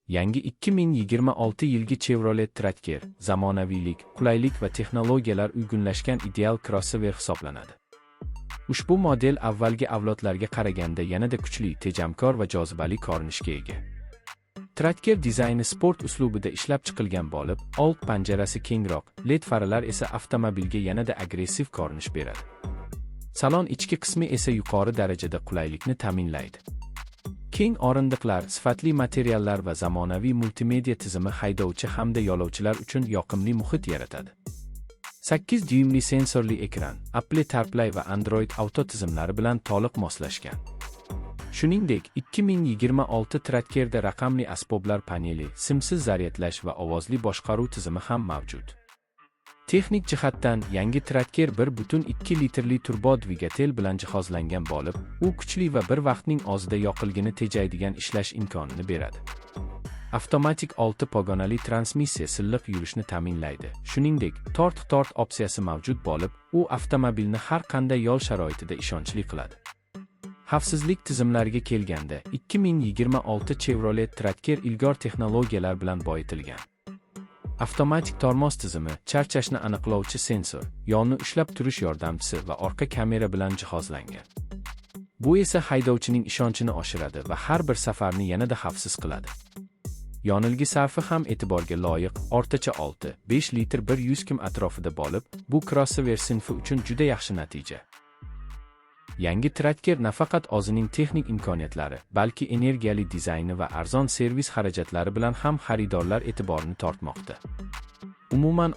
Yangi 2026 yilgi Chevrolet Tracker zamonaviylik, qulaylik va texnologiyalar uyg'unlashgan ideal crossover hisoblanadi. Ushbu model avvalgi avlodlarga qaraganda yanada kuchli, tejamkor va jozibali ko'rinishga ega. Tracker dizayni sport uslubida ishlab chiqilgan bo'lib, old panjarasi kengroq, LED faralar esa avtomobilga yanada agressiv ko'rinish beradi. Salon ichki qismi esa yuqori darajada qulaylikni ta'minlaydi. Keng o'rindiqlar, sifatli materiallar va zamonaviy multimedia tizimi haydovchi hamda yo'lovchilar uchun yoqimli muhit yaratadi. 8 dyuymli sensorli ekran, Apple CarPlay va Android Auto tizimlari bilan to'liq moslashgan. Shuningdek, 2026 Tracker'da raqamli asboblar paneli, simsiz zaryadlash va ovozli boshqaruv tizimi ham mavjud. Texnik jihatdan yangi Tracker 1.2 litrli turbo dvigatel bilan jihozlangan bo'lib, u kuchli va bir vaqtning o'zida yoqilg'ini tejaydigan ishlash imkonini beradi. Avtomatik 6 pog'onali transmissiya silliq yurishni ta'minlaydi. Shuningdek, tort opsiyasi mavjud bo'lib, u avtomobilni har qanday yo'l sharoitida ishonchli qiladi. Xavfsizlik tizimlariga kelganda, 2026 Chevrolet Tracker ilg'or texnologiyalar bilan boyitilgan. Avtomatik tormoz tizimi, charchashni aniqlovchi sensor, yo'lni ushlab turish yordamchisi va orqa kamera bilan jihozlangan. Bu esa haydovchining ishonchini oshiradi va har bir safarni yanada xavfsiz qiladi. Yonilg'i sarfi ham e'tiborga loyiq, o'rtacha 6-5 litr 100 km atrofida bo'lib, bu crossover sinfi uchun juda yaxshi natija. Yangi Tracker nafaqat o'zining texnik imkoniyatlari, balki energiyali dizayni va arzon servis xarajatlari bilan ham xaridorlar e'tiborini tortmoqda. Umuman